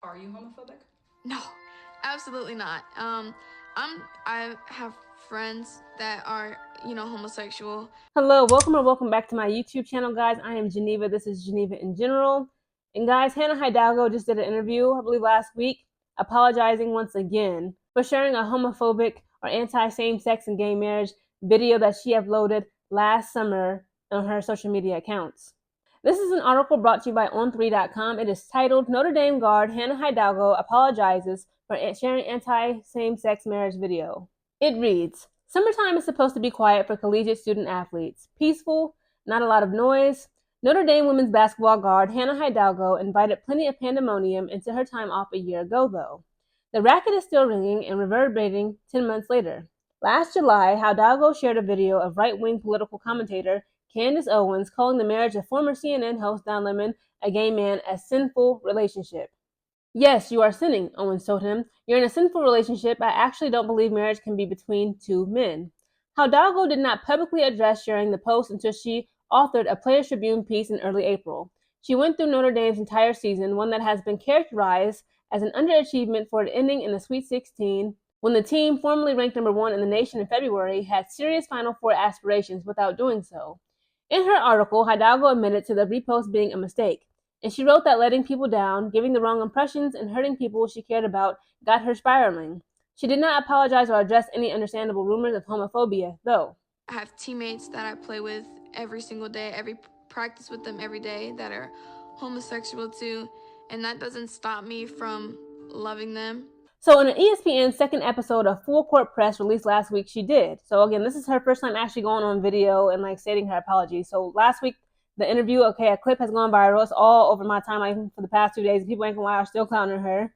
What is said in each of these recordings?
Are you homophobic? No, absolutely not. I have friends that are, homosexual. Hello, welcome back to my YouTube channel, guys. I am Geneva. This is Geneva in General. And guys, Hannah Hidalgo just did an interview, I believe last week, apologizing once again for sharing a homophobic or anti-same-sex and gay marriage video that she uploaded last summer on her social media accounts. This is an article brought to you by On3.com. It is titled, Notre Dame guard Hannah Hidalgo apologizes for sharing anti-same-sex marriage video. It reads, summertime is supposed to be quiet for collegiate student athletes. Peaceful, not a lot of noise. Notre Dame women's basketball guard Hannah Hidalgo invited plenty of pandemonium into her time off a year ago, though. The racket is still ringing and reverberating 10 months later. Last July, Hidalgo shared a video of right-wing political commentator Candace Owens calling the marriage of former CNN host Don Lemon, a gay man, a sinful relationship. Yes, you are sinning, Owens told him. You're in a sinful relationship. I actually don't believe marriage can be between two men. Hidalgo did not publicly address sharing the post until she authored a Players Tribune piece in early April. She went through Notre Dame's entire season, one that has been characterized as an underachievement for it ending in the Sweet 16, when the team, formerly ranked number 1 in the nation in February, had serious Final Four aspirations without doing so. In her article, Hidalgo admitted to the repost being a mistake, and she wrote that letting people down, giving the wrong impressions, and hurting people she cared about got her spiraling. She did not apologize or address any understandable rumors of homophobia, though. I have teammates that I play with every single day, every practice with them every day that are homosexual too, and that doesn't stop me from loving them. So in an ESPN second episode of Full Court Press released last week, she did. So again, this is her first time actually going on video and stating her apology. So last week, the interview, a clip has gone viral. It's all over my timeline for the past 2 days. People ain't gonna lie, are still clowning her.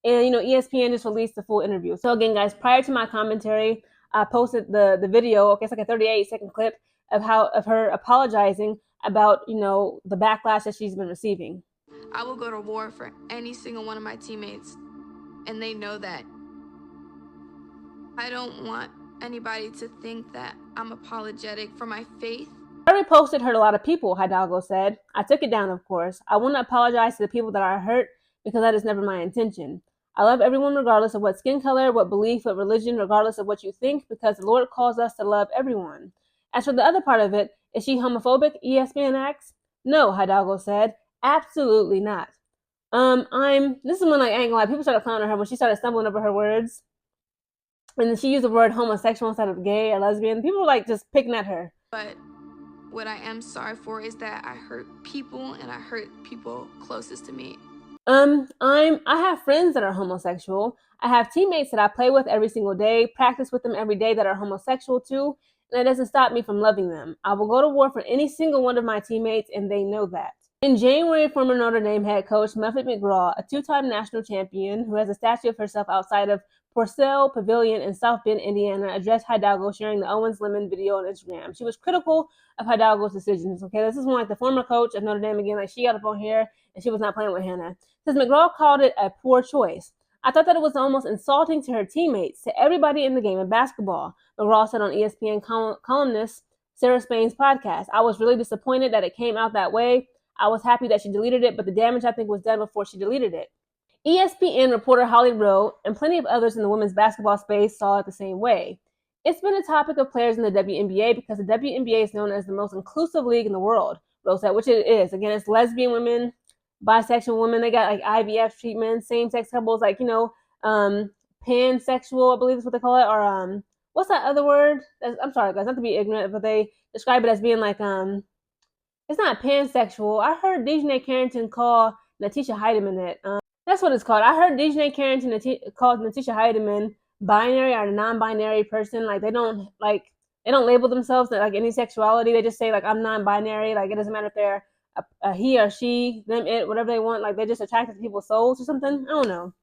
And ESPN just released the full interview. So again, guys, prior to my commentary, I posted the video. Okay, it's like a 38-second clip of her apologizing about the backlash that she's been receiving. I will go to war for any single one of my teammates, and they know that. I don't want anybody to think that I'm apologetic for my faith. Her reposted hurt a lot of people, Hidalgo said. I took it down, of course. I want to apologize to the people that I hurt because that is never my intention. I love everyone regardless of what skin color, what belief, what religion, regardless of what you think, because the Lord calls us to love everyone. As for the other part of it, is she homophobic? ESPN asked. No, Hidalgo said. Absolutely not. This is when I ain't gonna lie, people started clowning her when she started stumbling over her words. And then she used the word homosexual instead of gay or lesbian. People were just picking at her. But what I am sorry for is that I hurt people, and I hurt people closest to me. I have friends that are homosexual. I have teammates that I play with every single day, practice with them every day that are homosexual too, and that doesn't stop me from loving them. I will go to war for any single one of my teammates, and they know that. In January, former Notre Dame head coach McGraw, a two-time national champion who has a statue of herself outside of Porcel Pavilion in South Bend, Indiana, addressed Hidalgo sharing the Owens Lemon video on Instagram. She was critical of Hidalgo's decisions. Okay, this is one the former coach of Notre Dame again. She got up on here and she was not playing with Hannah. Says McGraw called it a poor choice. I thought that it was almost insulting to her teammates, to everybody in the game of basketball, McGraw said on ESPN columnist Sarah Spain's podcast. I was really disappointed that it came out that way. I was happy that she deleted it, but the damage I think was done before she deleted it. ESPN reporter Holly Rowe and plenty of others in the women's basketball space saw it the same way. It's been a topic of players in the WNBA because the WNBA is known as the most inclusive league in the world, Rowe said, which it is. Again, it's lesbian women, bisexual women. They got IVF treatment, same-sex couples, pansexual, I believe is what they call it, or what's that other word? I'm sorry, guys, not to be ignorant, but they describe it as being it's not pansexual. I heard Dejanay Carrington call Natisha Heidemann it. That's what it's called. I heard Dejanay Carrington called Natisha Heidemann binary or a non-binary person. They don't label themselves any sexuality. They just say I'm non-binary. It doesn't matter if they're a he or she, them, it, whatever they want. They're just attracted to people's souls or something. I don't know.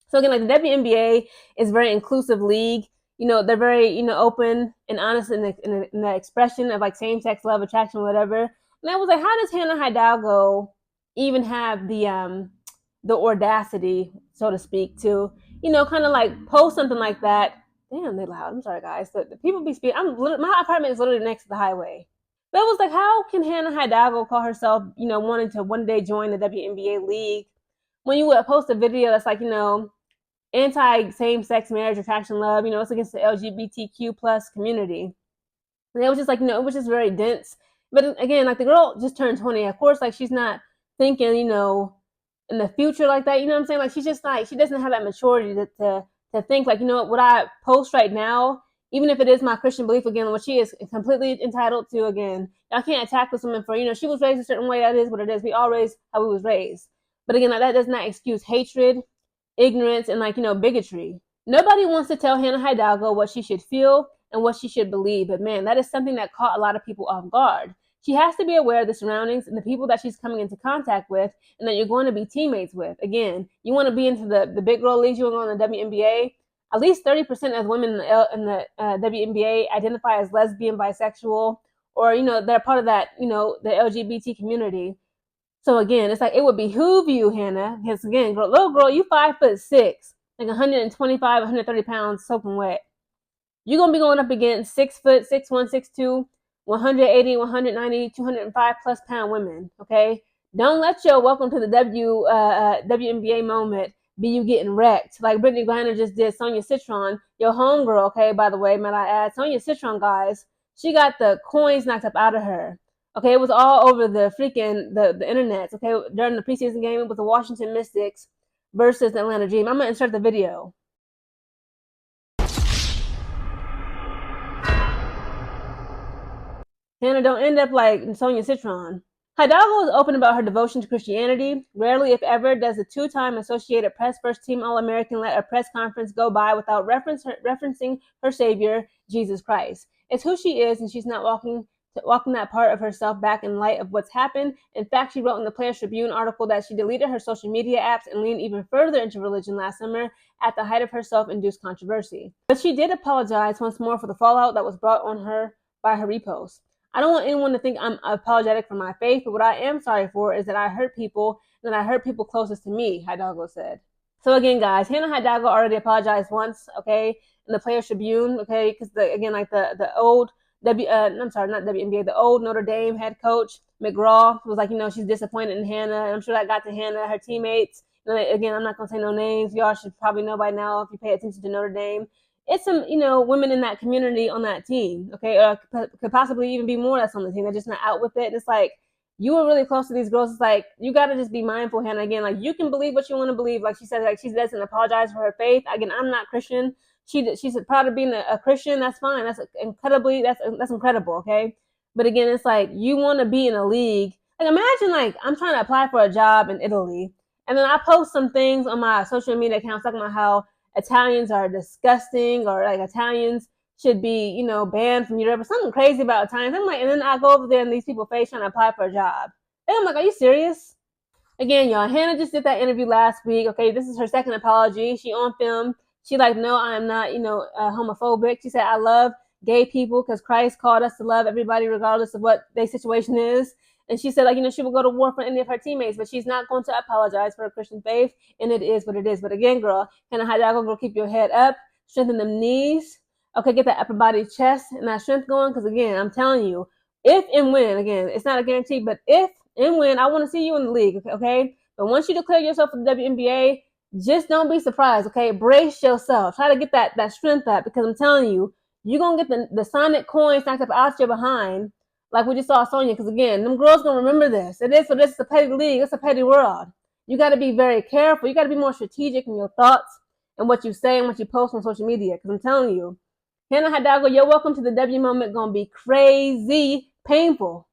So again, the WNBA is a very inclusive league. They're very open and honest in the expression of same-sex love, attraction, whatever. And I was how does Hannah Hidalgo even have the audacity, so to speak, to post something like that? Damn, they loud. I'm sorry, guys. The people be speaking. My apartment is literally next to the highway. But it was how can Hannah Hidalgo call herself, wanting to one day join the WNBA league when you would post a video that's like, anti same-sex marriage, attraction, love, it's against the LGBTQ plus community. And it was just like, it was just very dense. But again, like the girl just turned 20. Of course, like she's not thinking, in the future like that. You know what I'm saying? Like she's just like, she doesn't have that maturity to think like, what I post right now, even if it is my Christian belief, again, what she is completely entitled to, again, y'all can't attack this woman for, she was raised a certain way. That is what it is. We all raised how we was raised. But again, like, that does not excuse hatred, ignorance, and like, bigotry. Nobody wants to tell Hannah Hidalgo what she should feel and what she should believe. But man, that is something that caught a lot of people off guard. She has to be aware of the surroundings and the people that she's coming into contact with and that you're going to be teammates with. Again, you want to be into the big girl leagues, you want to go in the WNBA. At least 30% of women in the WNBA identify as lesbian, bisexual, or, they're part of that, the LGBT community. So again, it's like it would behoove you, Hannah, because again, little girl, you 5'6", like 125, 130 pounds, soaking wet. You're gonna be going up against 6 foot, 6'1", 6'2", 180, 190, 205 plus pound women. Okay, don't let your welcome to the WNBA moment be you getting wrecked like Brittany Griner just did. Sonia Citron, your homegirl. Okay, by the way, might I add, Sonia Citron, guys, she got the coins knocked up out of her. Okay, it was all over the freaking the internet. Okay, during the preseason game, it was the Washington Mystics versus the Atlanta Dream. I'm gonna insert the video. Hannah, don't end up like Sonia Citron. Hidalgo is open about her devotion to Christianity. Rarely, if ever, does the two-time Associated Press first-team All-American let a press conference go by without referencing her Savior, Jesus Christ. It's who she is, and she's not walking that part of herself back in light of what's happened. In fact, she wrote in the Players Tribune article that she deleted her social media apps and leaned even further into religion last summer at the height of her self-induced controversy. But she did apologize once more for the fallout that was brought on her by her repost. I don't want anyone to think I'm apologetic for my faith, but what I am sorry for is that I hurt people, and that I hurt people closest to me, Hidalgo said. So again, guys, Hannah Hidalgo already apologized once, okay, in the Players Tribune, okay, because the old not WNBA, the old Notre Dame head coach McGraw was like, she's disappointed in Hannah, and I'm sure that got to Hannah, her teammates. Again, I'm not gonna say no names. Y'all should probably know by now if you pay attention to Notre Dame. It's some, women in that community on that team, okay, or could possibly even be more that's on the team. They're just not out with it. And it's like, you were really close to these girls. It's like, you got to just be mindful, Hannah. Again, like, you can believe what you want to believe. Like she said, like, she doesn't apologize for her faith. Again, I'm not Christian. She's proud of being a Christian. That's fine. That's incredible, okay? But again, it's like, you want to be in a league. Like, imagine, like, I'm trying to apply for a job in Italy, and then I post some things on my social media accounts talking about how Italians are disgusting, or like Italians should be, banned from Europe, or something crazy about Italians. I'm like, and then I go over there and these people face trying to apply for a job. And I'm like, are you serious? Again, y'all, Hannah just did that interview last week. Okay, this is her second apology. She on film. She like, no, I am not, homophobic. She said, I love gay people because Christ called us to love everybody regardless of what their situation is. And she said, like, she will go to war for any of her teammates, but she's not going to apologize for her Christian faith, and it is what it is. But again, girl, Hannah Hidalgo, girl, keep your head up, strengthen them knees, okay, get that upper body, chest, and that strength going, because again, I'm telling you, if and when, again, it's not a guarantee, but if and when, I want to see you in the league, okay? But once you declare yourself for the WNBA, just don't be surprised, okay? Brace yourself. Try to get that strength up, because I'm telling you, you're going to get the sonic coins knocked up out your behind, like we just saw Sonya, because again, them girls gonna remember this. It is for this. It's a petty league. It's a petty world. You got to be very careful. You got to be more strategic in your thoughts and what you say and what you post on social media. Because I'm telling you, Hannah Hidalgo, your welcome to the W moment gonna be crazy painful.